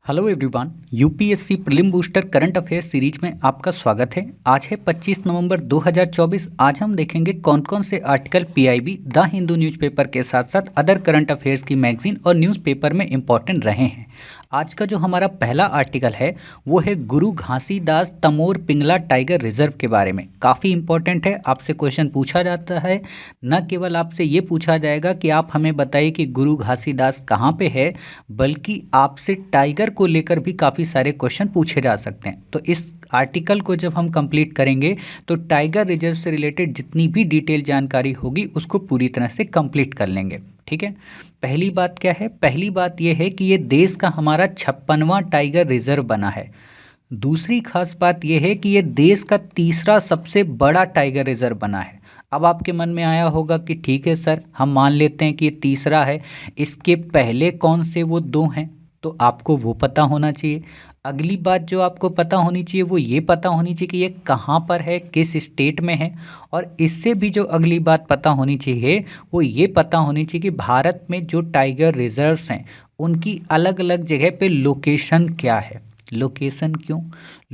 Hello everyone, UPSC prelim booster current affairs series में आपका स्वागत है। आज है 25 नवंबर 2024। आज हम देखेंगे कौन कौन से article PIB, the Hindu newspaper के साथ साथ अदर करंट अफेयर्स की मैगजीन और न्यूज़पेपर में इंपॉर्टेंट रहे हैं। आज का जो हमारा पहला आर्टिकल है वो है गुरु घासीदास तमोर पिंगला टाइगर रिजर्व के बारे में। काफ़ी इंपॉर्टेंट है, आपसे क्वेश्चन पूछा जाता है। न केवल आपसे ये पूछा जाएगा कि आप हमें बताइए कि गुरु घासीदास कहाँ पे है, बल्कि आपसे टाइगर को लेकर भी काफ़ी सारे क्वेश्चन पूछे जा सकते हैं। तो इस आर्टिकल को जब हम कंप्लीट करेंगे तो टाइगर रिजर्व से रिलेटेड जितनी भी डिटेल जानकारी होगी उसको पूरी तरह से कंप्लीट कर लेंगे। ठीक है, पहली बात क्या है? पहली बात यह है कि ये देश का हमारा 56वां टाइगर रिजर्व बना है। दूसरी खास बात यह है कि ये देश का तीसरा सबसे बड़ा टाइगर रिजर्व बना है। अब आपके मन में आया होगा कि ठीक है सर, हम मान लेते हैं कि ये तीसरा है, इसके पहले कौन से वो दो हैं, तो आपको वो पता होना चाहिए। अगली बात जो आपको पता होनी चाहिए वो ये पता होनी चाहिए कि ये कहाँ पर है, किस स्टेट में है। और इससे भी जो अगली बात पता होनी चाहिए वो ये पता होनी चाहिए कि भारत में जो टाइगर रिजर्व्स हैं उनकी अलग अलग जगह पे लोकेशन क्या है। लोकेशन क्यों?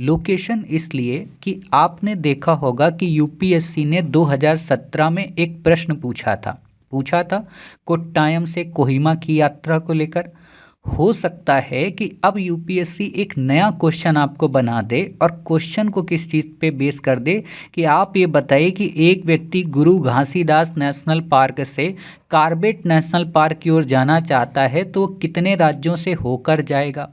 लोकेशन इसलिए कि आपने देखा होगा कि यूपीएससी ने 2017 में एक प्रश्न पूछा था कोट्टायम से कोहिमा की यात्रा को लेकर। हो सकता है कि अब यूपीएससी एक नया क्वेश्चन आपको बना दे, और क्वेश्चन को किस चीज़ पे बेस कर दे कि आप ये बताइए कि एक व्यक्ति गुरु घासीदास नेशनल पार्क से कार्बेट नेशनल पार्क की ओर जाना चाहता है तो वो कितने राज्यों से होकर जाएगा।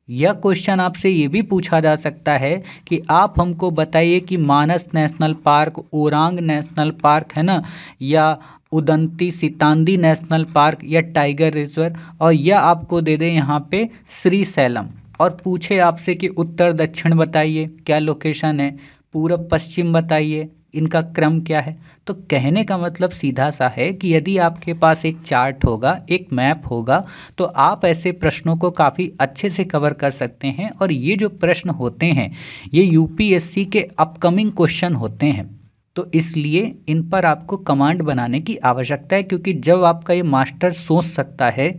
यह क्वेश्चन आपसे ये भी पूछा जा सकता है कि आप हमको बताइए कि Manas national park, Orang national park है ना, या उदंती सितांदी नेशनल पार्क या टाइगर रिजर्व, और यह आपको दे दे यहाँ पे श्री सैलम, और पूछे आपसे कि उत्तर दक्षिण बताइए क्या लोकेशन है, पूरब पश्चिम बताइए, इनका क्रम क्या है। तो कहने का मतलब सीधा सा है कि यदि आपके पास एक चार्ट होगा, एक मैप होगा, तो आप ऐसे प्रश्नों को काफ़ी अच्छे से कवर कर सकते हैं। और ये जो प्रश्न होते हैं ये यूपीएससी के अपकमिंग क्वेश्चन होते हैं, तो इसलिए इन पर आपको कमांड बनाने की आवश्यकता है, क्योंकि जब आपका ये मास्टर सोच सकता है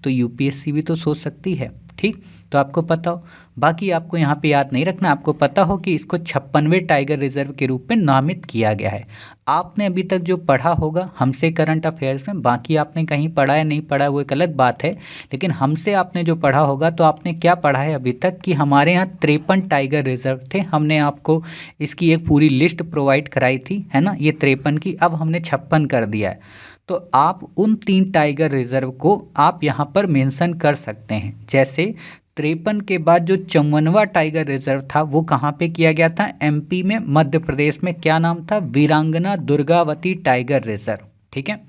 तो यूपीएससी भी तो सोच सकती है। ठीक, तो आपको पता हो। बाकी आपको यहाँ पे याद नहीं रखना, आपको पता हो कि इसको 56वें टाइगर रिजर्व के रूप में नामित किया गया है। आपने अभी तक जो पढ़ा होगा हमसे करंट अफेयर्स में, बाकी आपने कहीं पढ़ा है नहीं पढ़ा वो एक अलग बात है, लेकिन हमसे आपने जो पढ़ा होगा तो आपने क्या पढ़ा है अभी तक कि हमारे यहाँ 53 टाइगर रिजर्व थे। हमने आपको इसकी एक पूरी लिस्ट प्रोवाइड कराई थी, है ना, ये 53 की, अब हमने 56 कर दिया है। तो आप उन 3 टाइगर रिजर्व को आप यहाँ पर मेंशन कर सकते हैं। जैसे 53 के बाद जो 54वां टाइगर रिजर्व था वो कहाँ पे किया गया था? एमपी में, मध्य प्रदेश में। क्या नाम था? वीरांगना दुर्गावती टाइगर रिजर्व। ठीक है।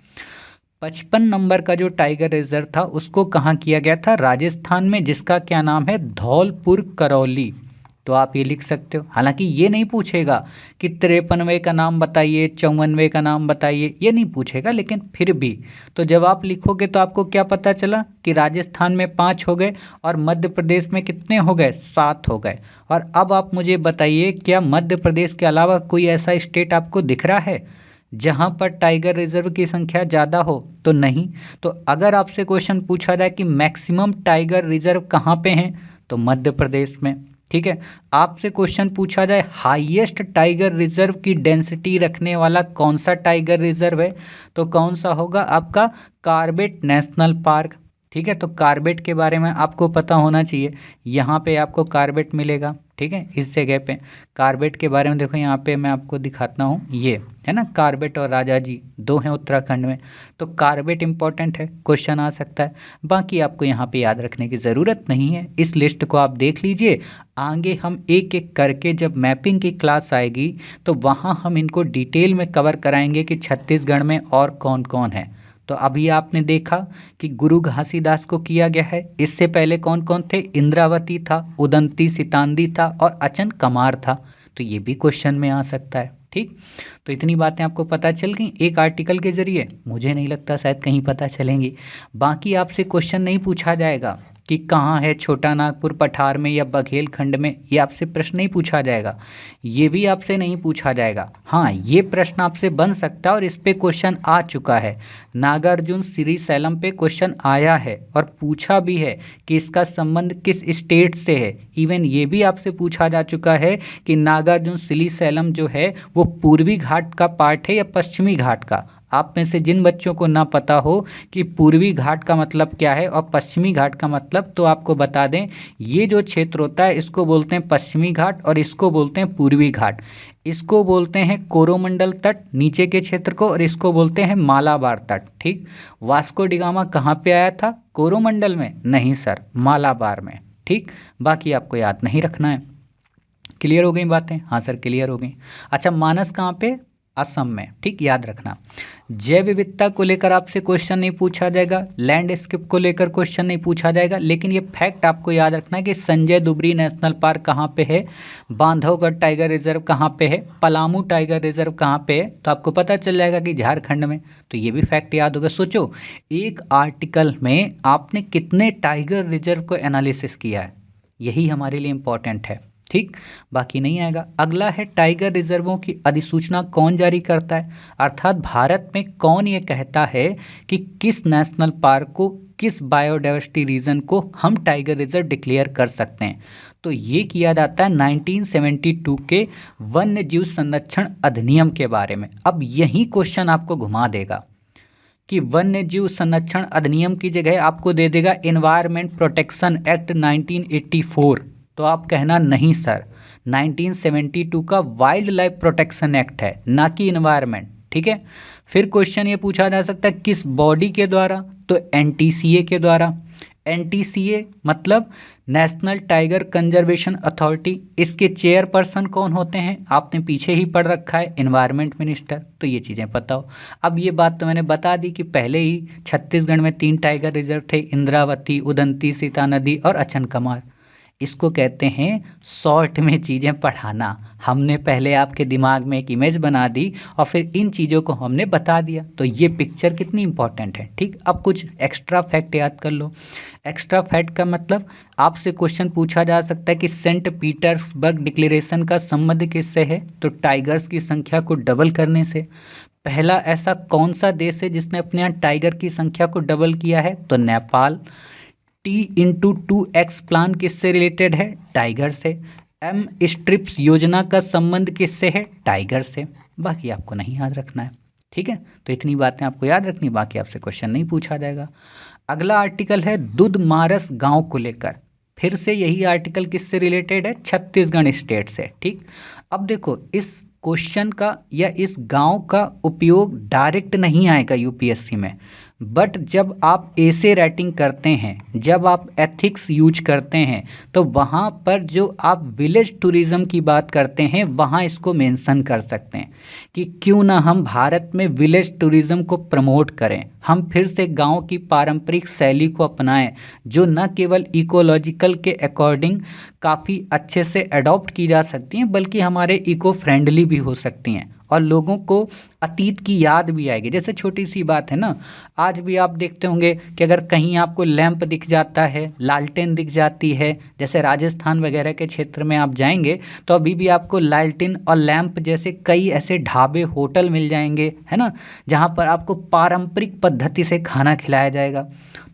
55 नंबर का जो टाइगर रिजर्व था उसको कहाँ किया गया था? राजस्थान में, जिसका क्या नाम है? धौलपुर करौली। तो आप ये लिख सकते हो। हालांकि ये नहीं पूछेगा कि 53वें का नाम बताइए, 54वें का नाम बताइए, ये नहीं पूछेगा, लेकिन फिर भी तो जब आप लिखोगे तो आपको क्या पता चला कि राजस्थान में 5 हो गए और मध्य प्रदेश में कितने हो गए? 7 हो गए। और अब आप मुझे बताइए, क्या मध्य प्रदेश के अलावा कोई ऐसा स्टेट आपको दिख रहा है जहाँ पर टाइगर रिजर्व की संख्या ज़्यादा हो? तो नहीं। तो अगर आपसे क्वेश्चन पूछा जाए कि मैक्सिमम टाइगर रिजर्व कहाँ पे हैं, तो मध्य प्रदेश में। ठीक है। आपसे क्वेश्चन पूछा जाए हाईएस्ट टाइगर रिजर्व की डेंसिटी रखने वाला कौन सा टाइगर रिजर्व है, तो कौन सा होगा? आपका कार्बेट नेशनल पार्क। ठीक है, तो कार्बेट के बारे में आपको पता होना चाहिए। यहाँ पे आपको कार्बेट मिलेगा। ठीक है, इस जगह पे कार्बेट के बारे में देखो, यहाँ पे मैं आपको दिखाता हूँ, ये है ना कार्बेट और राजा जी, 2 हैं उत्तराखंड में। तो कार्बेट इंपॉर्टेंट है, क्वेश्चन आ सकता है। बाकी आपको यहाँ पे याद रखने की ज़रूरत नहीं है, इस लिस्ट को आप देख लीजिए। आगे हम एक एक करके जब मैपिंग की क्लास आएगी तो वहाँ हम इनको डिटेल में कवर कराएंगे कि छत्तीसगढ़ में और कौन कौन है। तो अभी आपने देखा कि गुरु घासीदास को किया गया है। इससे पहले कौन कौन थे? इंद्रावती था, उदंती सितांदी था और अचन कमार था। तो ये भी क्वेश्चन में आ सकता है। ठीक, तो इतनी बातें आपको पता चल गई एक आर्टिकल के जरिए। मुझे नहीं लगता शायद कहीं पता चलेंगी। बाकी आपसे क्वेश्चन नहीं पूछा जाएगा कि कहाँ है छोटा नागपुर, पठार में या बघेलखंड में, ये आपसे प्रश्न नहीं पूछा जाएगा। ये भी आपसे नहीं पूछा जाएगा। हाँ, ये प्रश्न आपसे बन सकता है और इस पे क्वेश्चन आ चुका है। नागार्जुन श्रीशैलम पे क्वेश्चन आया है और पूछा भी है कि इसका संबंध किस स्टेट से है। इवन ये भी आपसे पूछा जा चुका है कि नागार्जुन श्रीशैलम जो है वो पूर्वी घाट का पार्ट है या पश्चिमी घाट का। आप में से जिन बच्चों को ना पता हो कि पूर्वी घाट का मतलब क्या है और पश्चिमी घाट का मतलब, तो आपको बता दें, ये जो क्षेत्र होता है इसको बोलते हैं पश्चिमी घाट और इसको बोलते हैं पूर्वी घाट। इसको बोलते हैं कोरोमंडल तट नीचे के क्षेत्र को, और इसको बोलते हैं मालाबार तट। ठीक, वास्को डिगामा कहाँ पे आया था? कोरोमंडल में? नहीं सर, मालाबार में। ठीक, बाकी आपको याद नहीं रखना है। क्लियर हो गई बातें? हाँ सर, क्लियर हो गई। अच्छा, मानस कहाँ पे? असम में। ठीक, याद रखना। जैव विविधता को लेकर आपसे क्वेश्चन नहीं पूछा जाएगा, लैंडस्केप को लेकर क्वेश्चन नहीं पूछा जाएगा, लेकिन ये फैक्ट आपको याद रखना है कि संजय दुबरी नेशनल पार्क कहाँ पे है, बांधवगढ़ टाइगर रिजर्व कहाँ पे है, पलामू टाइगर रिजर्व कहाँ पे है, तो आपको पता चल जाएगा कि झारखंड में। तो ये भी फैक्ट याद होगा। सोचो, एक आर्टिकल में आपने कितने टाइगर रिजर्व को एनालिसिस किया है, यही हमारे लिए इम्पोर्टेंट है। ठीक, बाकी नहीं आएगा। अगला है टाइगर रिजर्वों की अधिसूचना कौन जारी करता है, अर्थात भारत में कौन ये कहता है कि किस नेशनल पार्क को, किस बायोडाइवर्सिटी रीजन को हम टाइगर रिजर्व डिक्लेयर कर सकते हैं। तो ये किया जाता है 1972 के वन्य जीव संरक्षण अधिनियम के बारे में। अब यही क्वेश्चन आपको घुमा देगा कि वन्य जीव संरक्षण अधिनियम की जगह आपको दे देगा एनवायरमेंट प्रोटेक्शन एक्ट 1984। तो आप कहना नहीं सर, 1972 का वाइल्ड लाइफ प्रोटेक्शन एक्ट है, ना कि इन्वायरमेंट। ठीक है, फिर क्वेश्चन ये पूछा जा सकता है किस बॉडी के द्वारा, तो एनटीसीए के द्वारा। एनटीसीए मतलब नेशनल टाइगर कंजर्वेशन अथॉरिटी। इसके चेयरपर्सन कौन होते हैं? आपने पीछे ही पढ़ रखा है, एनवायरमेंट मिनिस्टर। तो ये चीज़ें पता हो। अब ये बात तो मैंने बता दी कि पहले ही छत्तीसगढ़ में 3 टाइगर रिजर्व थे, इंद्रावती, उदंती, सीता नदी और अचनकमार। इसको कहते हैं शॉर्ट में चीज़ें पढ़ाना। हमने पहले आपके दिमाग में एक इमेज बना दी और फिर इन चीज़ों को हमने बता दिया। तो ये पिक्चर कितनी इंपॉर्टेंट है। ठीक, अब कुछ एक्स्ट्रा फैक्ट याद कर लो। एक्स्ट्रा फैक्ट का मतलब आपसे क्वेश्चन पूछा जा सकता है कि सेंट पीटर्सबर्ग डिक्लेरेशन का संबंध किससे है, तो टाइगर्स की संख्या को डबल करने से। पहला ऐसा कौन सा देश है जिसने अपने यहाँ टाइगर की संख्या को डबल किया है, तो नेपाल। T/2X प्लान किससे रिलेटेड है, टाइगर से। एम स्ट्रिप्स योजना का संबंध किससे है, टाइगर से। बाकी आपको नहीं याद रखना है। ठीक है, तो इतनी बातें आपको याद रखनी, बाकी आपसे क्वेश्चन नहीं पूछा जाएगा। अगला आर्टिकल है दुधमारस गांव को लेकर। फिर से यही आर्टिकल किससे रिलेटेड है, छत्तीसगढ़ स्टेट से। ठीक, अब देखो, इस क्वेश्चन का या इस गांव का उपयोग डायरेक्ट नहीं आएगा यूपीएससी में, बट जब आप ऐसे राइटिंग करते हैं, जब आप एथिक्स यूज करते हैं, तो वहाँ पर जो आप विलेज टूरिज़्म की बात करते हैं वहाँ इसको मेंशन कर सकते हैं कि क्यों ना हम भारत में विलेज टूरिज़्म को प्रमोट करें, हम फिर से गांव की पारंपरिक शैली को अपनाएं जो न केवल इकोलॉजिकल के अकॉर्डिंग काफ़ी अच्छे से अडॉप्ट की जा सकती हैं, बल्कि हमारे इको फ्रेंडली भी हो सकती हैं और लोगों को अतीत की याद भी आएगी। जैसे छोटी सी बात है ना, आज भी आप देखते होंगे कि अगर कहीं आपको लैंप दिख जाता है, लालटेन दिख जाती है, जैसे राजस्थान वगैरह के क्षेत्र में आप जाएंगे तो अभी भी आपको लालटेन और लैंप जैसे कई ऐसे ढाबे, होटल मिल जाएंगे, है ना, जहाँ पर आपको पारंपरिक पद्धति से खाना खिलाया जाएगा।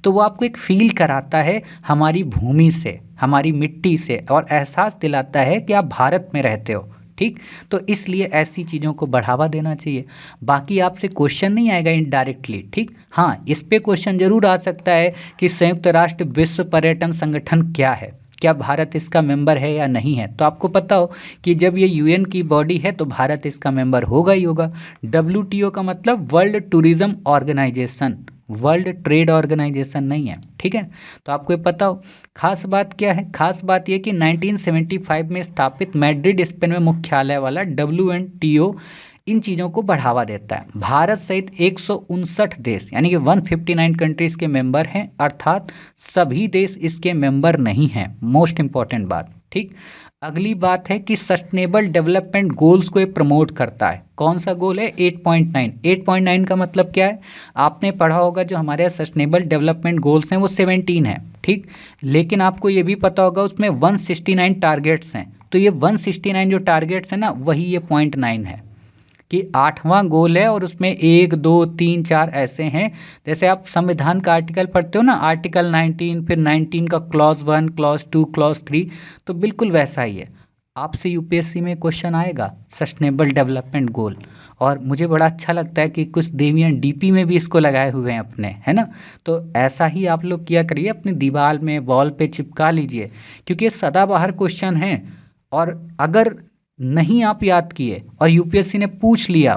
तो वो आपको एक फील कराता है हमारी भूमि से, हमारी मिट्टी से, और एहसास दिलाता है कि आप भारत में रहते हो। ठीक, तो इसलिए ऐसी चीज़ों को बढ़ावा देना चाहिए। बाकी आपसे क्वेश्चन नहीं आएगा इनडायरेक्टली। ठीक, हाँ, इस पे क्वेश्चन जरूर आ सकता है कि संयुक्त राष्ट्र विश्व पर्यटन संगठन क्या है, क्या भारत इसका मेंबर है या नहीं है। तो आपको पता हो कि जब ये यूएन की बॉडी है तो भारत इसका मेंबर होगा ही होगा। WTO का मतलब world tourism organisation, world trade organisation नहीं है। ठीक है, तो आपको ये पता हो। खास बात क्या है, खास बात ये कि 1975 में स्थापित मैड्रिड स्पेन में मुख्यालय वाला WTO इन चीज़ों को बढ़ावा देता है। भारत सहित 159 देश यानी कि 159 कंट्रीज़ के मेंबर हैं, अर्थात सभी देश इसके मेंबर नहीं हैं। मोस्ट इंपॉर्टेंट बात। ठीक। अगली बात है कि सस्टेनेबल डेवलपमेंट गोल्स को ये प्रमोट करता है। कौन सा गोल है? 8.9। 8.9 का मतलब क्या है? आपने पढ़ा होगा जो हमारे सस्टेनेबल डेवलपमेंट गोल्स हैं वो 17 है, ठीक। लेकिन आपको ये भी पता होगा उसमें 169 टारगेट्स हैं। तो ये 169 जो टारगेट्स हैं ना, वही ये 0.9 है कि 8वां गोल है और उसमें 1 2 3 4 ऐसे हैं। जैसे आप संविधान का आर्टिकल पढ़ते हो ना, आर्टिकल 19, फिर 19 का क्लॉज 1, क्लॉज 2, क्लॉज 3, तो बिल्कुल वैसा ही है। आपसे यूपीएससी में क्वेश्चन आएगा सस्टेनेबल डेवलपमेंट गोल, और मुझे बड़ा अच्छा लगता है कि कुछ देवियाँ डीपी में भी इसको लगाए हुए हैं अपने, है ना। तो ऐसा ही आप लोग किया करिए, अपनी दीवार में वॉल पे चिपका लीजिए, क्योंकि ये सदाबहार क्वेश्चन है। और अगर नहीं आप याद किए और यूपीएससी ने पूछ लिया,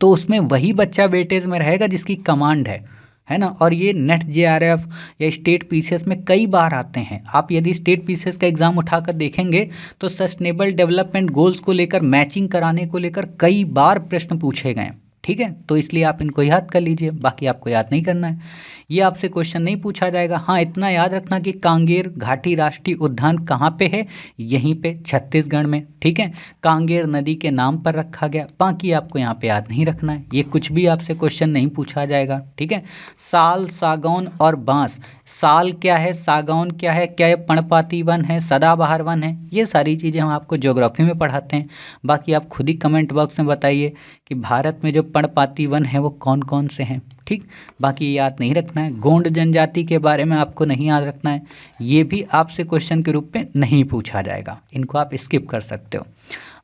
तो उसमें वही बच्चा वेटेज में रहेगा जिसकी कमांड है ना। और ये नेट जेआरएफ या स्टेट पीसीएस में कई बार आते हैं। आप यदि स्टेट पीसीएस का एग्जाम उठाकर देखेंगे तो सस्टेनेबल डेवलपमेंट गोल्स को लेकर, मैचिंग कराने को लेकर कई बार प्रश्न पूछे गए, ठीक है। तो इसलिए आप इनको याद कर लीजिए, बाकी आपको याद नहीं करना है। ये आपसे क्वेश्चन नहीं पूछा जाएगा। हाँ, इतना याद रखना कि कांगेर घाटी राष्ट्रीय उद्यान कहाँ पे है? यहीं पे छत्तीसगढ़ में, ठीक है। कांगेर नदी के नाम पर रखा गया। बाकी आपको यहाँ पे याद नहीं रखना है, ये कुछ भी आपसे क्वेश्चन नहीं पूछा जाएगा, ठीक है। साल, सागौन और बांस। साल क्या है, सागौन क्या है, क्या ये पर्णपाती वन है, सदाबहार वन है? ये सारी चीज़ें हम आपको ज्योग्राफी में पढ़ाते हैं। बाकी आप खुद ही कमेंट बॉक्स में बताइए कि भारत में जो पर्णपाती वन है वो कौन कौन से हैं, ठीक। बाकी याद नहीं रखना है। गोंड जनजाति के बारे में आपको नहीं याद रखना है, ये भी आपसे क्वेश्चन के रूप में नहीं पूछा जाएगा, इनको आप स्किप कर सकते हो।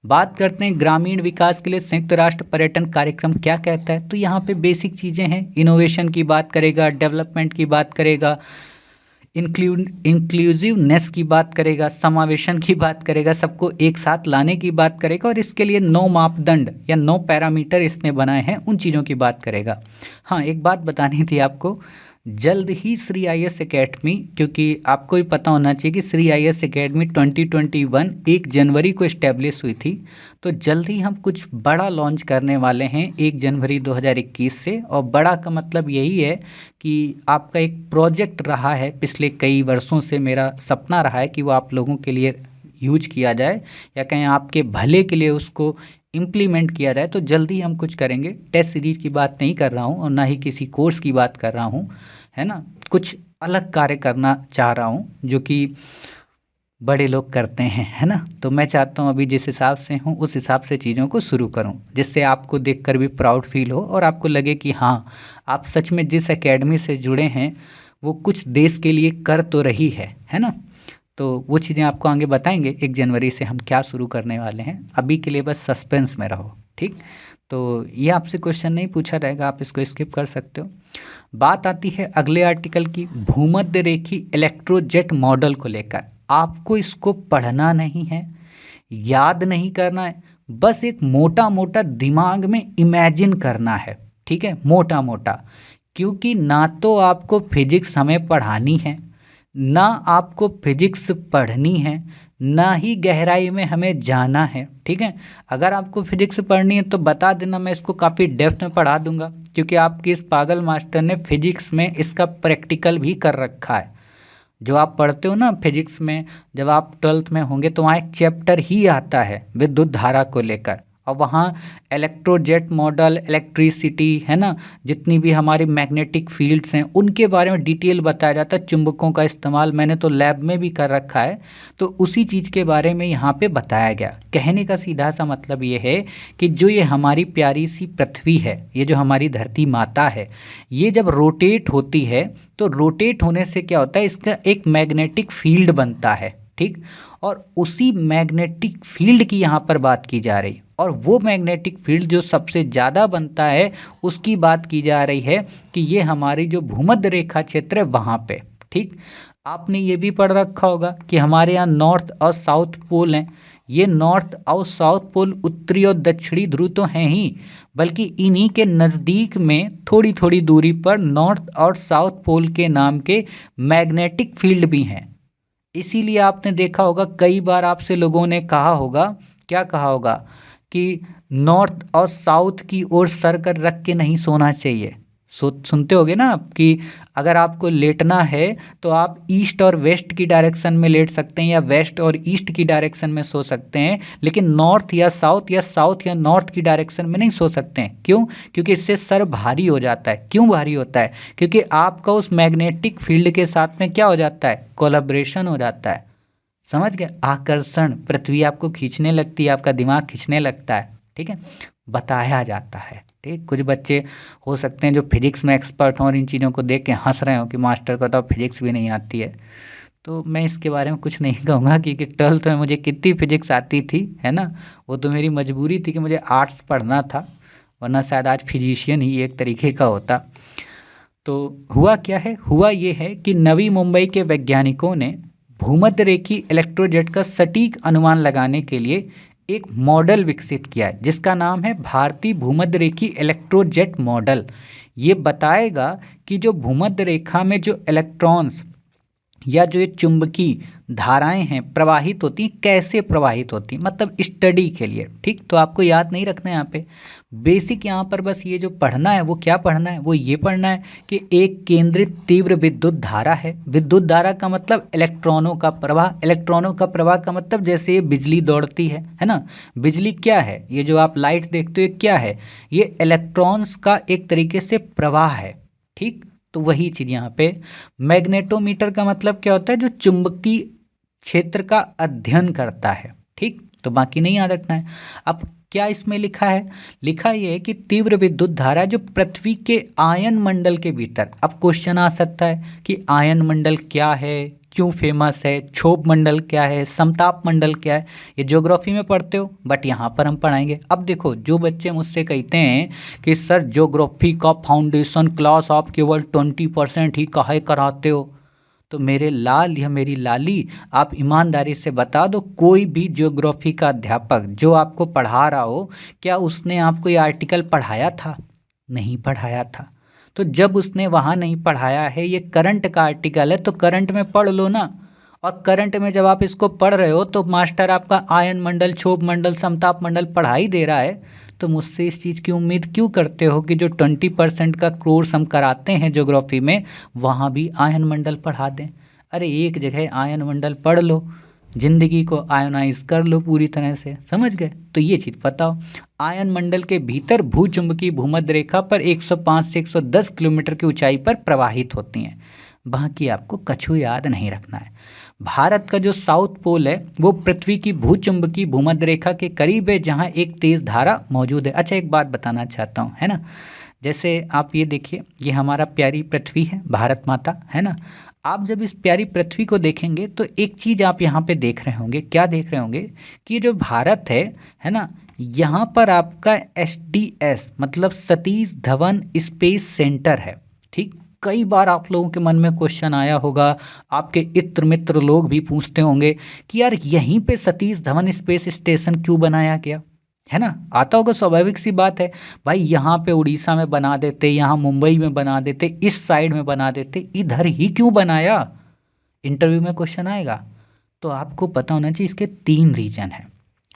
बात करते हैं ग्रामीण विकास के लिए संयुक्त राष्ट्र पर्यटन कार्यक्रम क्या कहता है। तो यहाँ पे बेसिक चीज़ें हैं, इनोवेशन की बात करेगा, डेवलपमेंट की बात करेगा, इंक्लूसिवनेस की बात करेगा, समावेशन की बात करेगा, सबको एक साथ लाने की बात करेगा, और इसके लिए 9 मापदंड या 9 पैरामीटर इसने बनाए हैं, उन चीज़ों की बात करेगा। हाँ, एक बात बतानी थी आपको, जल्द ही श्री आईएएस एकेडमी, क्योंकि आपको ही पता होना चाहिए कि श्री आईएएस एकेडमी 2021 1 जनवरी को इस्टेब्लिश हुई थी। तो जल्द ही हम कुछ बड़ा लॉन्च करने वाले हैं 1 जनवरी 2021 से। और बड़ा का मतलब यही है कि आपका एक प्रोजेक्ट रहा है पिछले कई वर्षों से, मेरा सपना रहा है कि वो आप लोगों के लिए यूज किया जाए, या कहीं आपके भले के लिए उसको इम्प्लीमेंट किया जाए। तो जल्दी हम कुछ करेंगे। टेस्ट सीरीज की बात नहीं कर रहा हूँ और ना ही किसी कोर्स की बात कर रहा हूँ, है ना। कुछ अलग कार्य करना चाह रहा हूँ जो कि बड़े लोग करते हैं, है ना। तो मैं चाहता हूँ अभी जिस हिसाब से हूँ उस हिसाब से चीज़ों को शुरू करूँ, जिससे आपको देखकर भी प्राउड फील हो और आपको लगे कि हाँ, आप सच में जिस एकेडमी से जुड़े हैं वो कुछ देश के लिए कर तो रही है ना। तो वो चीज़ें आपको आगे बताएंगे 1 जनवरी से हम क्या शुरू करने वाले हैं। अभी के लिए बस सस्पेंस में रहो, ठीक। तो ये आपसे क्वेश्चन नहीं पूछा जाएगा, आप इसको स्किप कर सकते हो। बात आती है अगले आर्टिकल की, भूमध्य रेखी इलेक्ट्रोजेट मॉडल को लेकर। आपको इसको पढ़ना नहीं है, याद नहीं करना है, बस एक मोटा मोटा दिमाग में इमेजिन करना है, ठीक है, मोटा मोटा। क्योंकि ना तो आपको फिजिक्स हमें पढ़ानी है, ना आपको फिजिक्स पढ़नी है, ना ही गहराई में हमें जाना है, ठीक है। अगर आपको फिजिक्स पढ़नी है तो बता देना, मैं इसको काफ़ी डेप्थ में पढ़ा दूंगा, क्योंकि आपके इस पागल मास्टर ने फिजिक्स में इसका प्रैक्टिकल भी कर रखा है। जो आप पढ़ते हो ना फिजिक्स में, जब आप 12th में होंगे तो वहाँ एक चैप्टर ही आता है विद्युत धारा को लेकर, और वहाँ इलेक्ट्रोजेट मॉडल, इलेक्ट्रिसिटी, है ना, जितनी भी हमारी मैग्नेटिक फील्ड्स हैं उनके बारे में डिटेल बताया जाता है। चुंबकों का इस्तेमाल मैंने तो लैब में भी कर रखा है, तो उसी चीज़ के बारे में यहाँ पे बताया गया। कहने का सीधा सा मतलब ये है कि जो ये हमारी प्यारी सी पृथ्वी है, ये जो हमारी धरती माता है, ये जब रोटेट होती है तो रोटेट होने से क्या होता है, इसका एक मैग्नेटिक फील्ड बनता है, ठीक। और उसी मैग्नेटिक फील्ड की यहाँ पर बात की जा रही, और वो मैग्नेटिक फील्ड जो सबसे ज़्यादा बनता है उसकी बात की जा रही है कि ये हमारी जो भूमध्य रेखा क्षेत्र है वहाँ पे, ठीक। आपने ये भी पढ़ रखा होगा कि हमारे यहाँ नॉर्थ और साउथ पोल हैं। ये नॉर्थ और साउथ पोल उत्तरी और दक्षिणी ध्रुव तो हैं ही, बल्कि इन्हीं के नज़दीक में थोड़ी थोड़ी दूरी पर नॉर्थ और साउथ पोल के नाम के मैग्नेटिक फील्ड भी हैं। इसीलिए आपने देखा होगा कई बार आपसे लोगों ने कहा होगा, क्या कहा होगा, कि नॉर्थ और साउथ की ओर सर कर रख के नहीं सोना चाहिए, सुनते होगे ना आप कि अगर आपको लेटना है तो आप ईस्ट और वेस्ट की डायरेक्शन में लेट सकते हैं या वेस्ट और ईस्ट की डायरेक्शन में सो सकते हैं, लेकिन नॉर्थ या साउथ या नॉर्थ की डायरेक्शन में नहीं सो सकते हैं। क्यों? क्योंकि इससे सर भारी हो जाता है। क्यों भारी होता है? क्योंकि आपका उस मैग्नेटिक फील्ड के साथ में क्या हो जाता है, कोलैबोरेशन हो जाता है। समझ गए? आकर्षण, पृथ्वी आपको खींचने लगती है, आपका दिमाग खींचने लगता है। ठीक है, बताया जाता है। ठीक, कुछ बच्चे हो सकते हैं जो फिजिक्स में एक्सपर्ट हों और इन चीज़ों को देख के हंस रहे हो कि मास्टर को तो फिजिक्स भी नहीं आती है। तो मैं इसके बारे में कुछ नहीं कहूँगा, क्योंकि 12th में मुझे कितनी फिजिक्स आती थी, है ना। वो तो मेरी मजबूरी थी कि मुझे आर्ट्स पढ़ना था, वरना शायद आज फिजिशियन ही एक तरीके का होता। तो हुआ क्या है, हुआ ये है कि नवी मुंबई के वैज्ञानिकों ने भूमध्य रेखी इलेक्ट्रोजेट का सटीक अनुमान लगाने के लिए एक मॉडल विकसित किया है, जिसका नाम है भारतीय भूमध्य रेखी इलेक्ट्रोजेट मॉडल। ये बताएगा कि जो भूमध्य रेखा में जो इलेक्ट्रॉन्स या जो ये चुंबकीय धाराएं हैं प्रवाहित होती, कैसे प्रवाहित होती, मतलब स्टडी के लिए। ठीक, तो आपको याद नहीं रखना है यहाँ पे, बेसिक यहाँ पर बस ये जो पढ़ना है वो क्या पढ़ना है, वो ये पढ़ना है कि एक केंद्रित तीव्र विद्युत धारा है। विद्युत धारा का मतलब इलेक्ट्रॉनों का प्रवाह, इलेक्ट्रॉनों का प्रवाह का मतलब जैसे ये बिजली दौड़ती है ना। बिजली क्या है, ये जो आप लाइट देखते हो ये क्या है, ये इलेक्ट्रॉन्स का एक तरीके से प्रवाह है। ठीक, तो वही चीज़ यहाँ पे। मैग्नेटोमीटर का मतलब क्या होता है, जो चुंबकीय क्षेत्र का अध्ययन करता है। ठीक, तो बाकी नहीं याद रखना है। अब क्या इसमें लिखा है, लिखा ये है कि तीव्र विद्युत धारा जो पृथ्वी के आयन मंडल के भीतर, अब क्वेश्चन आ सकता है कि आयन मंडल क्या है, क्यों फेमस है, क्षोभ मंडल क्या है, समताप मंडल क्या है, ये ज्योग्राफी में पढ़ते हो, बट यहाँ पर हम पढ़ाएंगे। अब देखो, जो बच्चे मुझसे कहते हैं कि सर ज्योग्राफी का फाउंडेशन क्लास आप केवल 20% ही काहे कराते हो, तो मेरे लाल या मेरी लाली, आप ईमानदारी से बता दो, कोई भी ज्योग्राफी का अध्यापक जो आपको पढ़ा रहा हो, क्या उसने आपको ये आर्टिकल पढ़ाया था? नहीं पढ़ाया था। तो जब उसने वहाँ नहीं पढ़ाया है, ये करंट का आर्टिकल है, तो करंट में पढ़ लो ना। और करंट में जब आप इसको पढ़ रहे हो तो मास्टर आपका आयन मंडल, क्षोभ मंडल, समताप मंडल पढ़ा ही दे रहा है, तो मुझसे इस चीज़ की उम्मीद क्यों करते हो कि जो 20% का कोर्स हम कराते हैं ज्योग्राफी में, वहाँ भी आयन मंडल पढ़ा दें? अरे एक जगह आयन मंडल पढ़ लो, जिंदगी को आयोनाइज कर लो पूरी तरह से। समझ गए? तो ये चीज़ पता हो, आयन मंडल के भीतर भूचुंबकीय भूमध्य रेखा पर 105 से 110 किलोमीटर की ऊंचाई पर प्रवाहित होती हैं। बाकी आपको कछु याद नहीं रखना है। भारत का जो साउथ पोल है वो पृथ्वी की भूचुंबकीय भूमध्य रेखा के करीब है, जहाँ एक तेज धारा मौजूद है। अच्छा, एक बात बताना चाहता हूँ, है ना, जैसे आप ये देखिए, ये हमारा प्यारी पृथ्वी है, भारत माता, है ना। आप जब इस प्यारी पृथ्वी को देखेंगे तो एक चीज़ आप यहाँ पे देख रहे होंगे, क्या देख रहे होंगे, कि जो भारत है ना, यहाँ पर आपका SDS मतलब सतीश धवन स्पेस सेंटर है। ठीक, कई बार आप लोगों के मन में क्वेश्चन आया होगा, आपके इत्र मित्र लोग भी पूछते होंगे कि यार यहीं पे सतीश धवन स्पेस स्टेशन क्यों बनाया गया, है ना। आता होगा, स्वाभाविक सी बात है भाई, यहाँ पे उड़ीसा में बना देते, यहाँ मुंबई में बना देते, इस साइड में बना देते, इधर ही क्यों बनाया, इंटरव्यू में क्वेश्चन आएगा। तो आपको पता होना चाहिए, इसके 3 रीजन है।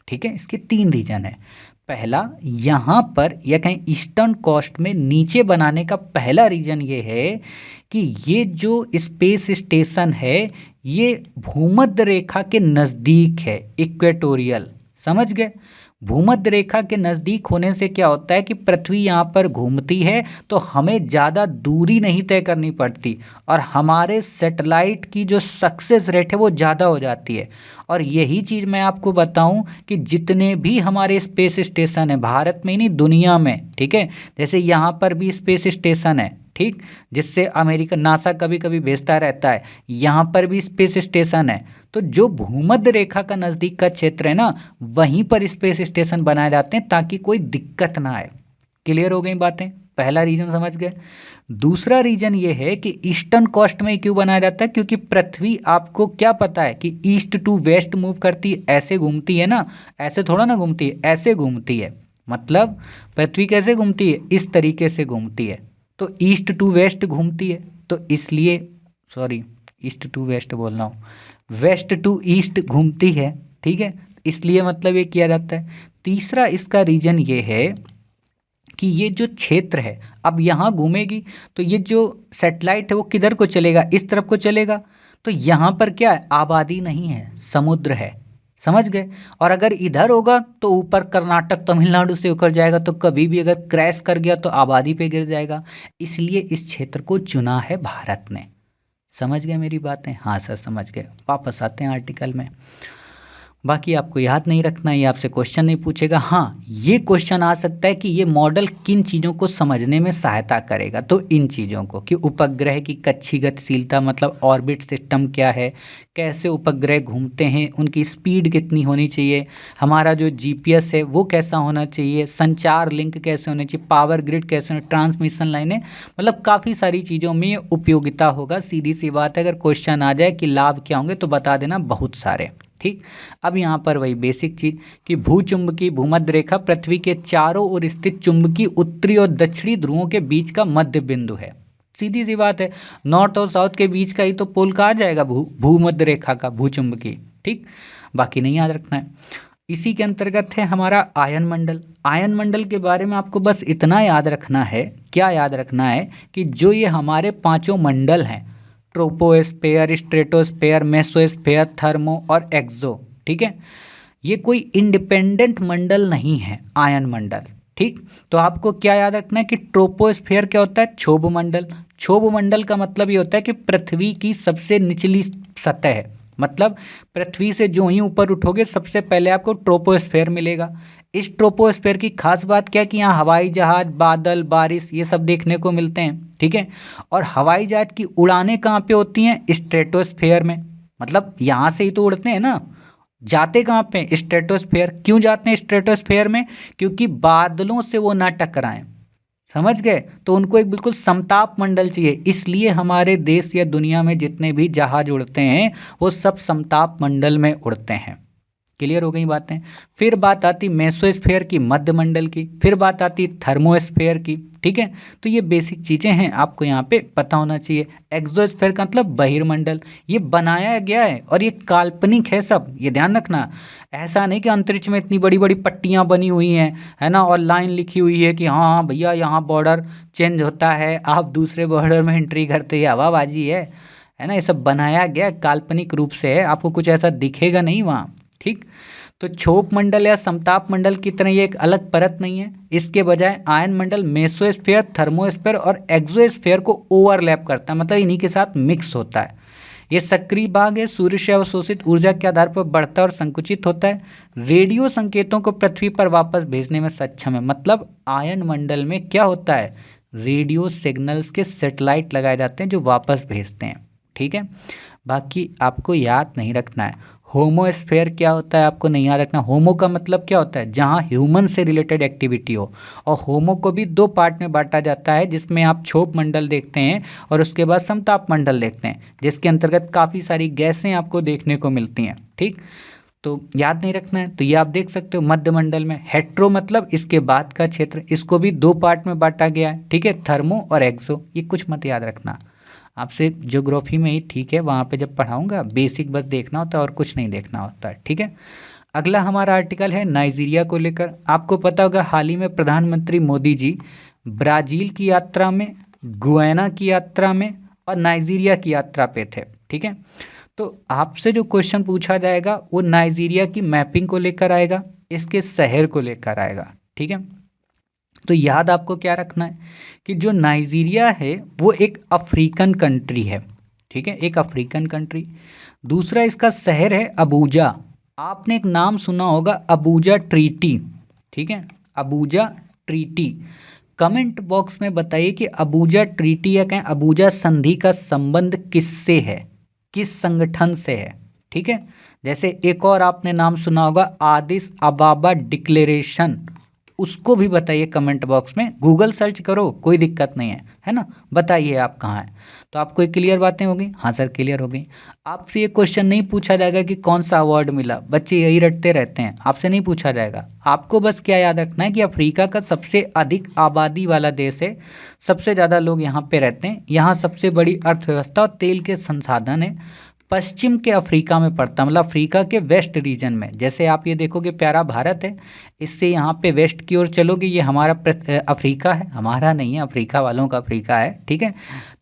ठीक है, इसके 3 रीजन है। पहला, यहाँ पर या कहीं ईस्टर्न कोस्ट में नीचे बनाने का पहला रीजन ये है कि ये जो स्पेस स्टेशन है ये भूमध्य रेखा के नज़दीक है, इक्वेटोरियल। समझ गए? भूमध्य रेखा के नज़दीक होने से क्या होता है कि पृथ्वी यहाँ पर घूमती है तो हमें ज़्यादा दूरी नहीं तय करनी पड़ती, और हमारे सैटेलाइट की जो सक्सेस रेट है वो ज़्यादा हो जाती है। और यही चीज़ मैं आपको बताऊं कि जितने भी हमारे स्पेस स्टेशन है, भारत में ही नहीं दुनिया में, ठीक है, जैसे यहाँ पर भी स्पेस स्टेशन है, ठीक, जिससे अमेरिका नासा कभी कभी भेजता रहता है, यहाँ पर भी स्पेस स्टेशन है। तो जो भूमध्य रेखा का नज़दीक का क्षेत्र है ना, वहीं पर स्पेस स्टेशन बनाए जाते हैं ताकि कोई दिक्कत ना आए। क्लियर हो गई बातें? पहला रीजन समझ गए। दूसरा रीजन ये है कि ईस्टर्न कोस्ट में क्यों बनाया जाता है, क्योंकि पृथ्वी, आपको क्या पता है कि ईस्ट टू वेस्ट मूव करती है, ऐसे घूमती है ना, ऐसे थोड़ा ना घूमती है, ऐसे घूमती है। मतलब पृथ्वी कैसे घूमती है, इस तरीके से घूमती है, तो ईस्ट टू वेस्ट घूमती है, तो इसलिए, सॉरी ईस्ट टू वेस्ट बोल रहा हूँ, वेस्ट टू ईस्ट घूमती है। ठीक है, इसलिए मतलब ये किया जाता है। तीसरा इसका रीजन ये है कि ये जो क्षेत्र है अब यहाँ घूमेगी तो ये जो सैटेलाइट है वो किधर को चलेगा, इस तरफ को चलेगा। तो यहाँ पर क्या है, आबादी नहीं है, समुद्र है, समझ गए। और अगर इधर होगा तो ऊपर कर्नाटक तमिलनाडु से होकर जाएगा, तो कभी भी अगर क्रैश कर गया तो आबादी पे गिर जाएगा। इसलिए इस क्षेत्र को चुना है भारत ने। समझ गए मेरी बातें? हाँ सर समझ गए। वापस आते हैं आर्टिकल में। बाकी आपको याद नहीं रखना, ये आपसे क्वेश्चन नहीं पूछेगा। हाँ, ये क्वेश्चन आ सकता है कि ये मॉडल किन चीज़ों को समझने में सहायता करेगा, तो इन चीज़ों को कि उपग्रह की कक्षीय गतिशीलता मतलब ऑर्बिट सिस्टम क्या है, कैसे उपग्रह घूमते हैं, उनकी स्पीड कितनी होनी चाहिए, हमारा जो जीपीएस है वो कैसा होना चाहिए, संचार लिंक कैसे होने चाहिए, पावर ग्रिड कैसे होने, ट्रांसमिशन लाइनें, मतलब काफ़ी सारी चीज़ों में ये उपयोगिता होगा। सीधी सी बात है, अगर क्वेश्चन आ जाए कि लाभ क्या होंगे तो बता देना बहुत सारे। ठीक, अब यहाँ पर वही बेसिक चीज़ कि भूचुंबकीय भूमध्य रेखा पृथ्वी के चारों ओर स्थित चुंबकीय उत्तरी और दक्षिणी ध्रुवों के बीच का मध्य बिंदु है। सीधी सी बात है, नॉर्थ और साउथ के बीच का ही तो पोल कहा जाएगा भूमध्य रेखा का, भूचुंबकीय। ठीक, बाकी नहीं याद रखना है। इसी के अंतर्गत है हमारा आयन मंडल। आयन मंडल के बारे में आपको बस इतना याद रखना है, क्या याद रखना है कि जो ये हमारे पांचों मंडल हैं, ट्रोपोस्फेयर, स्ट्रेटोस्फेयर, मेसोस्फेयर, थर्मो और एक्सो, ठीक है, ये कोई इंडिपेंडेंट मंडल नहीं है आयन मंडल। ठीक, तो आपको क्या याद रखना है कि ट्रोपोस्फेयर क्या होता है, क्षोभ मंडल। क्षोभ मंडल का मतलब ये होता है कि पृथ्वी की सबसे निचली सतह है, मतलब पृथ्वी से जो ही ऊपर उठोगे सबसे पहले आपको ट्रोपोस्फेयर मिलेगा। इस ट्रोपोस्फेयर की खास बात क्या है कि यहाँ हवाई जहाज, बादल, बारिश ये सब देखने को मिलते हैं। ठीक है, और हवाई जहाज की उड़ानें कहाँ पे होती हैं, स्ट्रेटोस्फेयर में। मतलब यहाँ से ही तो उड़ते हैं ना, जाते कहाँ पे, स्ट्रेटोस्फेयर। क्यों जाते हैं स्ट्रेटोस्फेयर में, क्योंकि बादलों से वो ना टकराएं, समझ गए। तो उनको एक बिल्कुल समताप मंडल चाहिए, इसलिए हमारे देश या दुनिया में जितने भी जहाज उड़ते हैं वो सब समताप मंडल में उड़ते हैं। क्लियर हो गई बातें। फिर बात आती मेसोस्फेयर की, मध्य मंडल की, फिर बात आती थर्मोस्फेयर की। ठीक है, तो ये बेसिक चीज़ें हैं, आपको यहाँ पे पता होना चाहिए। एक्सोस्फेयर का मतलब बहिर्मंडल, ये बनाया गया है और ये काल्पनिक है सब, ये ध्यान रखना। ऐसा नहीं कि अंतरिक्ष में इतनी बड़ी बड़ी पट्टियाँ बनी हुई हैं, है ना, और लाइन लिखी हुई है कि हाँ हाँ भैया यहाँ बॉर्डर चेंज होता है, आप दूसरे बॉर्डर में एंट्री करते, ये हवाबाजी है ना, ये सब बनाया गया काल्पनिक रूप से है, आपको कुछ ऐसा दिखेगा नहीं वहाँ। ठीक, तो क्षोभ मंडल या समताप मंडल की तरह ये एक अलग परत नहीं है, इसके बजाय आयन मंडल मेसोस्फेयर, थर्मोस्फेयर और एक्सोस्फेयर को ओवरलैप करता है, मतलब इन्हीं के साथ मिक्स होता है। ये सक्रिय भाग है, सूर्य से अवशोषित ऊर्जा के आधार पर बढ़ता और संकुचित होता है, रेडियो संकेतों को पृथ्वी पर वापस भेजने में सक्षम है। मतलब आयन मंडल में क्या होता है, रेडियो सिग्नल्स के सैटेलाइट लगाए जाते हैं जो वापस भेजते हैं। ठीक है, बाकी आपको याद नहीं रखना है। होमोस्फेयर क्या होता है आपको नहीं याद रखना। होमो का मतलब क्या होता है, जहाँ ह्यूमन से रिलेटेड एक्टिविटी हो, और होमो को भी दो पार्ट में बांटा जाता है, जिसमें आप क्षोभ मंडल देखते हैं और उसके बाद समताप मंडल देखते हैं, जिसके अंतर्गत काफ़ी सारी गैसें आपको देखने को मिलती हैं। ठीक, तो याद नहीं रखना है तो ये आप देख सकते हो। मध्य मंडल में हेट्रो मतलब इसके बाद का क्षेत्र, इसको भी दो पार्ट में बांटा गया है। ठीक है, थर्मो और एक्सो, ये कुछ मत याद रखना, आपसे ज्योग्राफी में ही ठीक है, वहाँ पे जब पढ़ाऊंगा बेसिक बस देखना होता है और कुछ नहीं देखना होता है। ठीक है, अगला हमारा आर्टिकल है नाइजीरिया को लेकर। आपको पता होगा हाल ही में प्रधानमंत्री मोदी जी ब्राज़ील की यात्रा में, गुयाना की यात्रा में और नाइजीरिया की यात्रा पे थे। ठीक है, तो आपसे जो क्वेश्चन पूछा जाएगा वो नाइजीरिया की मैपिंग को लेकर आएगा, इसके शहर को लेकर आएगा। ठीक है, तो याद आपको क्या रखना है कि जो नाइजीरिया है वो एक अफ्रीकन कंट्री है। ठीक है, एक अफ्रीकन कंट्री। दूसरा इसका शहर है अबूजा। आपने एक नाम सुना होगा, अबूजा ट्रीटी। ठीक है, अबूजा ट्रीटी। कमेंट बॉक्स में बताइए कि अबूजा ट्रीटी या कहें अबूजा संधि का संबंध किससे है, किस संगठन से है। ठीक है, जैसे एक और आपने नाम सुना होगा आदिस अबाबा डिक्लेरेशन, उसको भी बताइए कमेंट बॉक्स में, गूगल सर्च करो कोई दिक्कत नहीं है ना, बताइए आप कहाँ हैं। तो आपको ये क्लियर बातें हो गई? हाँ सर क्लियर हो गई। आपसे ये क्वेश्चन नहीं पूछा जाएगा कि कौन सा अवार्ड मिला, बच्चे यही रटते रहते हैं, आपसे नहीं पूछा जाएगा। आपको बस क्या याद रखना है कि अफ्रीका का सबसे अधिक आबादी वाला देश है, सबसे ज़्यादा लोग यहाँ पे रहते हैं, यहाँ सबसे बड़ी अर्थव्यवस्था और तेल के संसाधन है, पश्चिम के अफ्रीका में पड़ता, मतलब अफ्रीका के वेस्ट रीजन में। जैसे आप ये देखोगे प्यारा भारत है, इससे यहाँ पे वेस्ट की ओर चलोगे, ये हमारा अफ्रीका है, हमारा नहीं है, अफ्रीका वालों का अफ्रीका है, ठीक है।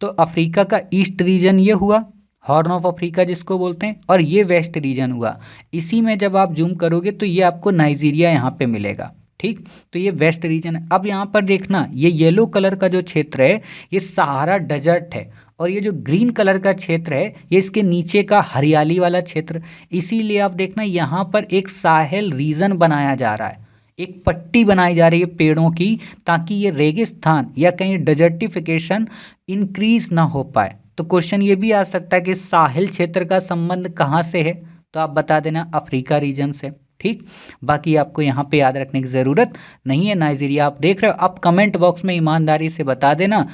तो अफ्रीका का ईस्ट रीजन ये हुआ, हॉर्न ऑफ अफ्रीका जिसको बोलते हैं, और ये वेस्ट रीजन हुआ। इसी में जब आप जूम करोगे तो ये आपको नाइजीरिया यहाँ पे मिलेगा, ठीक। तो ये वेस्ट रीजन है। अब यहाँ पर देखना, ये येलो कलर का जो क्षेत्र है ये सहारा डेजर्ट है, और ये जो ग्रीन कलर का क्षेत्र है ये इसके नीचे का हरियाली वाला क्षेत्र। इसीलिए आप देखना यहाँ पर एक साहेल रीजन बनाया जा रहा है, एक पट्टी बनाई जा रही है पेड़ों की, ताकि ये रेगिस्तान या कहीं डेजर्टिफिकेशन इंक्रीज ना हो पाए। तो क्वेश्चन ये भी आ सकता है कि साहिल क्षेत्र का संबंध कहाँ से है, तो आप बता देना अफ्रीका रीजन से, ठीक। बाकी आपको यहाँ पे याद रखने की ज़रूरत नहीं है। नाइजीरिया आप देख रहे हो, आप कमेंट बॉक्स में ईमानदारी से बता देना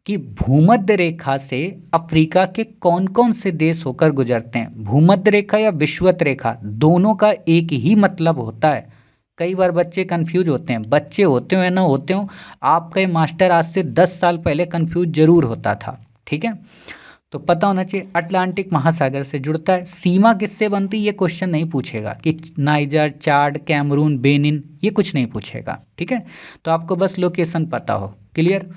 कि भूमध्य रेखा से अफ्रीका के कौन कौन से देश होकर गुजरते हैं। भूमध्य रेखा या विषुवत रेखा, दोनों का एक ही मतलब होता है। कई बार बच्चे कंफ्यूज होते हैं, बच्चे होते हो या ना होते हो, आपका मास्टर आज से 10 साल पहले कंफ्यूज जरूर होता था, ठीक है। तो पता होना चाहिए अटलांटिक महासागर से जुड़ता है। सीमा किससे बनती है ये क्वेश्चन नहीं पूछेगा कि नाइजर, चाड, कैमरून, बेनिन, ये कुछ नहीं पूछेगा, ठीक है। तो आपको बस लोकेशन पता हो, क्लियर।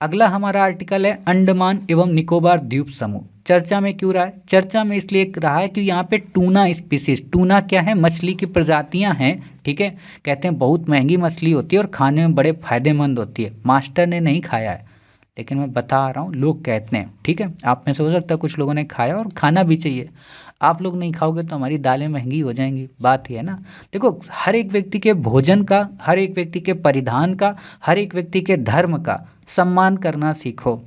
अगला हमारा आर्टिकल है अंडमान एवं निकोबार द्वीप समूह। चर्चा में क्यों रहा है? चर्चा में इसलिए रहा है कि यहाँ पे टूना स्पीसीज, टूना क्या है, मछली की प्रजातियाँ हैं, ठीक है। कहते हैं बहुत महंगी मछली होती है और खाने में बड़े फायदेमंद होती है। मास्टर ने नहीं खाया है, लेकिन मैं बता रहा हूँ, लोग कहते हैं, ठीक है। आप में से हो सकता है कुछ लोगों ने खाया और खाना भी चाहिए। आप लोग नहीं खाओगे तो हमारी दालें महंगी हो जाएंगी, बात ये है ना। देखो, हर एक व्यक्ति के भोजन का, हर एक व्यक्ति के परिधान का, हर एक व्यक्ति के धर्म का सम्मान करना सीखो।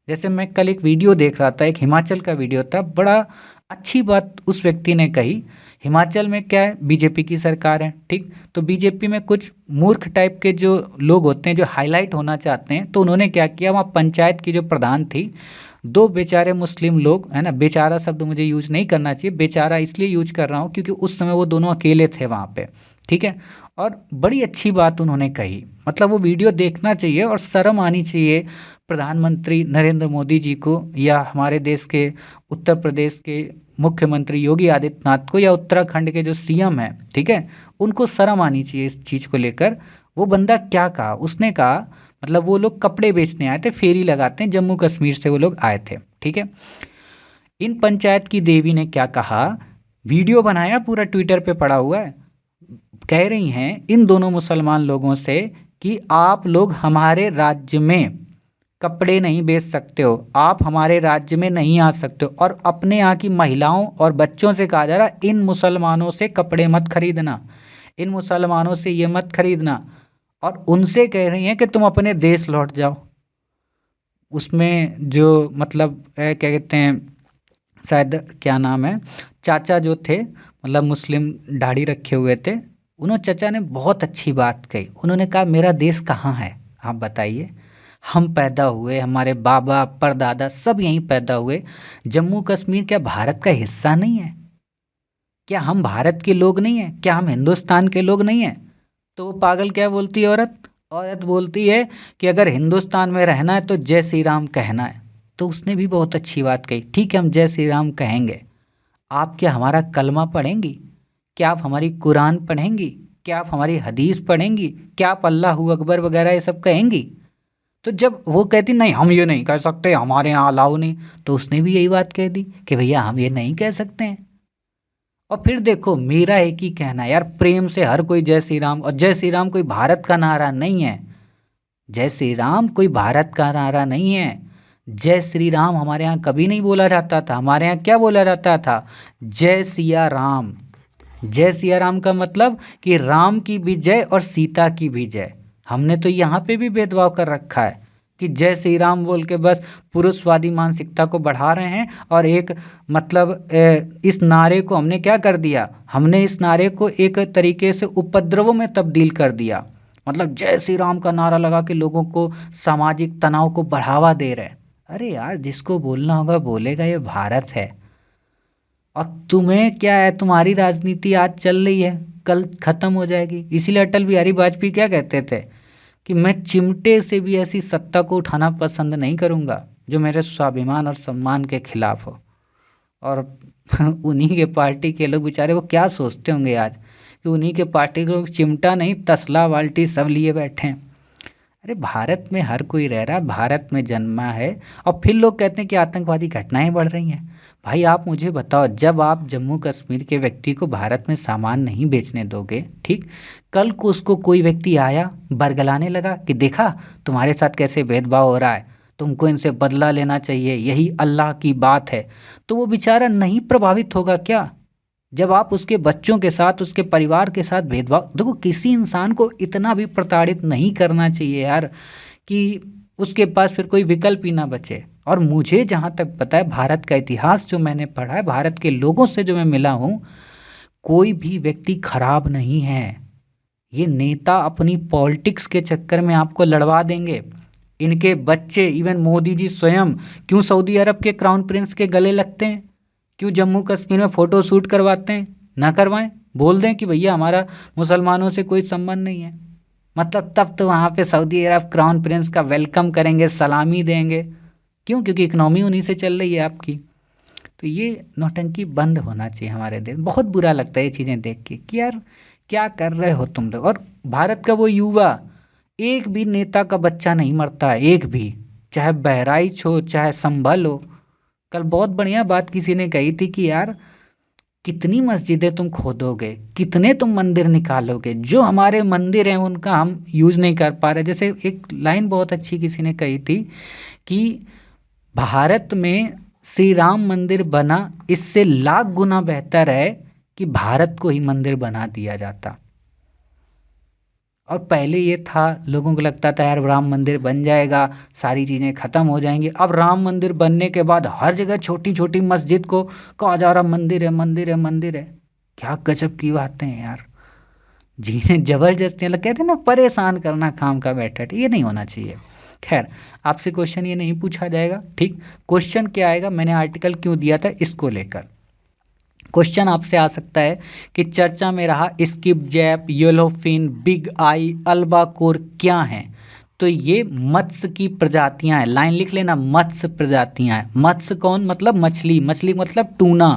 जैसे मैं कल एक वीडियो देख रहा था, एक हिमाचल का वीडियो था, बड़ा अच्छी बात उस व्यक्ति ने कही। हिमाचल में क्या है, बीजेपी की सरकार है, ठीक। तो बीजेपी में कुछ मूर्ख टाइप के जो लोग होते हैं, जो हाईलाइट होना चाहते हैं, तो उन्होंने क्या किया, वहाँ पंचायत की जो प्रधान थी, दो बेचारे मुस्लिम लोग, है ना, बेचारा शब्द मुझे यूज नहीं करना चाहिए, बेचारा इसलिए यूज कर रहा हूँ क्योंकि उस समय वो दोनों अकेले थे वहाँ पे, ठीक है। और बड़ी अच्छी बात उन्होंने कही, मतलब वो वीडियो देखना चाहिए और शर्म आनी चाहिए प्रधानमंत्री नरेंद्र मोदी जी को, या हमारे देश के उत्तर प्रदेश के मुख्यमंत्री योगी आदित्यनाथ को, या उत्तराखंड के जो सीएम हैं, ठीक है, उनको शर्म आनी चाहिए इस चीज़ को लेकर। वो बंदा क्या कहा, उसने कहा, मतलब वो लोग कपड़े बेचने आए थे, फेरी लगाते हैं, जम्मू कश्मीर से वो लोग आए थे, ठीक है। इन पंचायत की देवी ने क्या कहा, वीडियो बनाया, पूरा ट्विटर पे पड़ा हुआ है, कह रही हैं इन दोनों मुसलमान लोगों से कि आप लोग हमारे राज्य में कपड़े नहीं बेच सकते हो, आप हमारे राज्य में नहीं आ सकते हो, और अपने यहाँ की महिलाओं और बच्चों से कहा जा रहा है इन मुसलमानों से कपड़े मत खरीदना, इन मुसलमानों से ये मत खरीदना, और उनसे कह रही हैं कि तुम अपने देश लौट जाओ। उसमें जो मतलब क्या कहते हैं, शायद क्या नाम है, चाचा जो थे, मतलब मुस्लिम दाढ़ी रखे हुए थे, उन्होंने, चाचा ने बहुत अच्छी बात कही। उन्होंने कहा मेरा देश कहाँ है आप बताइए, हम पैदा हुए, हमारे बाबा परदादा सब यहीं पैदा हुए, जम्मू कश्मीर क्या भारत का हिस्सा नहीं है? क्या हम भारत के लोग नहीं हैं? क्या हम हिंदुस्तान के लोग नहीं हैं? तो वो पागल क्या बोलती है औरत, औरत बोलती है कि अगर हिंदुस्तान में रहना है तो जय श्री राम कहना है। तो उसने भी बहुत अच्छी बात कही, ठीक है हम जय श्री राम कहेंगे, आप क्या हमारा कलमा पढ़ेंगी? क्या आप हमारी कुरान पढ़ेंगी? क्या आप हमारी हदीस पढ़ेंगी? क्या आप अल्लाह अकबर वगैरह ये सब कहेंगी? तो जब वो कहती नहीं हम ये नहीं कह सकते, हमारे यहाँ अलाउ नहीं, तो उसने भी यही बात कह दी कि भैया हम ये नहीं कह सकते हैं। और फिर देखो, मेरा एक ही कहना है यार, प्रेम से हर कोई जय श्री राम, और जय श्री राम कोई भारत का नारा नहीं है, जय श्री राम कोई भारत का नारा नहीं है। जय श्री राम हमारे यहाँ कभी नहीं बोला जाता था, हमारे यहाँ क्या बोला जाता था, जय सिया राम। जय सिया राम का मतलब कि राम की भी जय और सीता की भी जय। हमने तो यहाँ पे भी भेदभाव कर रखा है कि जय श्री राम बोल के बस पुरुषवादी मानसिकता को बढ़ा रहे हैं, और एक मतलब इस नारे को हमने क्या कर दिया, हमने इस नारे को एक तरीके से उपद्रवों में तब्दील कर दिया। मतलब जय श्री राम का नारा लगा के लोगों को सामाजिक तनाव को बढ़ावा दे रहे हैं। अरे यार, जिसको बोलना होगा बोलेगा, ये भारत है। और तुम्हें क्या है, तुम्हारी राजनीति आज चल रही है, कल खत्म हो जाएगी। इसीलिए अटल बिहारी वाजपेयी क्या कहते थे कि मैं चिमटे से भी ऐसी सत्ता को उठाना पसंद नहीं करूंगा जो मेरे स्वाभिमान और सम्मान के खिलाफ हो। और उन्हीं के पार्टी के लोग बेचारे वो क्या सोचते होंगे आज कि उन्हीं के पार्टी के लोग चिमटा नहीं तसला बाल्टी सब लिए बैठे हैं। अरे भारत में हर कोई रह रहा है, भारत में जन्मा है, और फिर लोग कहते हैं कि आतंकवादी घटनाएं बढ़ रही हैं। भाई आप मुझे बताओ, जब आप जम्मू कश्मीर के व्यक्ति को भारत में सामान नहीं बेचने दोगे, ठीक, कल को उसको कोई व्यक्ति आया बरगलाने लगा कि देखा तुम्हारे साथ कैसे भेदभाव हो रहा है, तुमको इनसे बदला लेना चाहिए, यही अल्लाह की बात है, तो वो बेचारा नहीं प्रभावित होगा क्या? जब आप उसके बच्चों के साथ, उसके परिवार के साथ भेदभाव, देखो किसी इंसान को इतना भी प्रताड़ित नहीं करना चाहिए यार कि उसके पास फिर कोई विकल्प ही ना बचे। और मुझे जहाँ तक पता है, भारत का इतिहास जो मैंने पढ़ा है, भारत के लोगों से जो मैं मिला हूँ, कोई भी व्यक्ति खराब नहीं है। ये नेता अपनी पॉलिटिक्स के चक्कर में आपको लड़वा देंगे। इनके बच्चे, इवन मोदी जी स्वयं क्यों सऊदी अरब के क्राउन प्रिंस के गले लगते हैं? क्यों जम्मू कश्मीर में फ़ोटो शूट करवाते हैं? ना करवाएं, बोल दें कि भैया हमारा मुसलमानों से कोई संबंध नहीं है। मतलब तब तो वहाँ पे सऊदी अरब क्राउन प्रिंस का वेलकम करेंगे, सलामी देंगे। क्यों? क्योंकि इकनॉमी उन्हीं से चल रही है आपकी। तो ये नौटंकी बंद होना चाहिए हमारे देश। बहुत बुरा लगता है ये चीज़ें देख के कि यार क्या कर रहे हो तुम लोग। और भारत का वो युवा, एक भी नेता का बच्चा नहीं मरता है, एक भी, चाहे बहराइच हो चाहे संभल हो। कल बहुत बढ़िया बात किसी ने कही थी कि यार कितनी मस्जिदें तुम खोदोगे, कितने तुम मंदिर निकालोगे, जो हमारे मंदिर हैं उनका हम यूज़ नहीं कर पा रहे। जैसे एक लाइन बहुत अच्छी किसी ने कही थी कि भारत में श्री राम मंदिर बना, इससे लाख गुना बेहतर है कि भारत को ही मंदिर बना दिया जाता। और पहले ये था, लोगों को लगता था यार राम मंदिर बन जाएगा, सारी चीज़ें ख़त्म हो जाएंगी। अब राम मंदिर बनने के बाद हर जगह छोटी छोटी मस्जिद को कहा जा रहा मंदिर है, मंदिर है, मंदिर है। क्या गजब की बातें हैं यार। जिन्हें ज़बरदस्ती लग, कहते हैं ना, परेशान करना काम का बैठा, ये नहीं होना चाहिए। खैर, आपसे क्वेश्चन ये नहीं पूछा जाएगा, ठीक। क्वेश्चन क्या आएगा, मैंने आर्टिकल क्यों दिया था इसको लेकर क्वेश्चन आपसे आ सकता है कि चर्चा में रहा skip JAP, yellowfin, big eye, albacore क्या हैं? तो ये मत्स्य की प्रजातियां हैं। लाइन लिख लेना, मत्स्य प्रजातियां हैं। मत्स्य कौन? मतलब मछली, मछली मतलब टूना।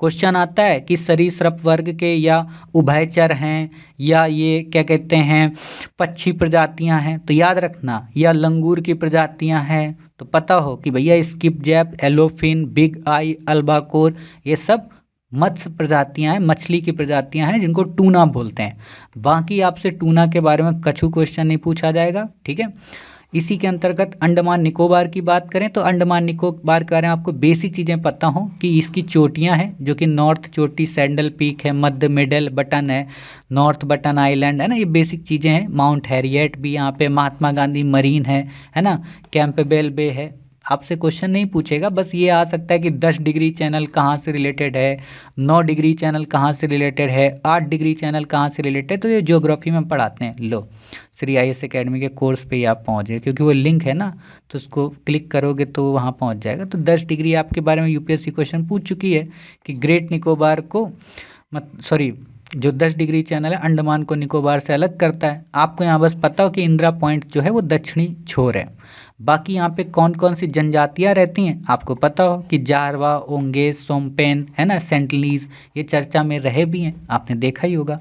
क्वेश्चन आता है कि सरीसृप वर्ग के या उभयचर हैं या ये क्या कहते हैं पक्षी प्रजातियां हैं। तो याद रखना, या लंगूर की प्रजातियां हैं। तो पता हो कि भैया skipjack, yellowfin, big eye, albacore ये सब मत्स्य प्रजातियां हैं, मछली की प्रजातियां हैं जिनको टूना बोलते हैं। बाकी आपसे टूना के बारे में कछु क्वेश्चन नहीं पूछा जाएगा, ठीक है। इसी के अंतर्गत अंडमान निकोबार की बात करें तो अंडमान निकोबार के बारे में आपको बेसिक चीज़ें पता हों कि इसकी चोटियां हैं, जो कि नॉर्थ चोटी सैंडल पीक है, मध्य मिडल बटन है, नॉर्थ बटन आइलैंड है ना, ये बेसिक चीज़ें हैं। माउंट हैरियट भी यहाँ पे, महात्मा गांधी मरीन है ना, कैंपबेल बे है। आपसे क्वेश्चन नहीं पूछेगा, बस ये आ सकता है कि 10 डिग्री चैनल कहाँ से रिलेटेड है, 9 डिग्री चैनल कहाँ से रिलेटेड है, 8 डिग्री चैनल कहाँ से रिलेटेड है। तो ये ज्योग्राफी में पढ़ाते हैं। लो, श्री IAS अकेडमी के कोर्स पे ही आप पहुँचे, क्योंकि वो लिंक है ना, तो उसको क्लिक करोगे तो वहाँ पहुँच जाएगा। तो 10 डिग्री आपके बारे में UPSC क्वेश्चन पूछ चुकी है कि ग्रेट निकोबार को जो 10 डिग्री चैनल है अंडमान को निकोबार से अलग करता है। आपको यहाँ बस पता हो कि इंदिरा पॉइंट जो है वो दक्षिणी छोर है। बाकी यहाँ पे कौन कौन सी जनजातियाँ रहती हैं आपको पता हो कि जारवा, ओंगेज, सोमपेन है ना, सेंटलीज, ये चर्चा में रहे भी हैं, आपने देखा ही होगा।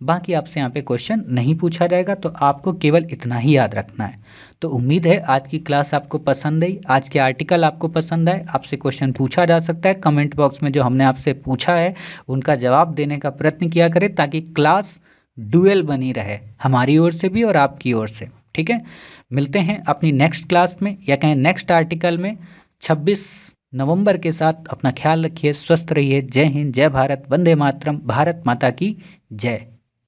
बाकी आपसे यहाँ पे क्वेश्चन नहीं पूछा जाएगा, तो आपको केवल इतना ही याद रखना है। तो उम्मीद है आज की क्लास आपको पसंद आई, आज के आर्टिकल आपको पसंद आए। आपसे क्वेश्चन पूछा जा सकता है, कमेंट बॉक्स में जो हमने आपसे पूछा है उनका जवाब देने का प्रयत्न किया करें, ताकि क्लास डुअल बनी रहे, हमारी ओर से भी और आपकी ओर से, ठीक है। मिलते हैं अपनी नेक्स्ट क्लास में, या कहें नेक्स्ट आर्टिकल में 26 नवंबर के साथ। अपना ख्याल रखिए, स्वस्थ रहिए। जय हिंद, जय भारत, वंदे मातरम, भारत माता की जय।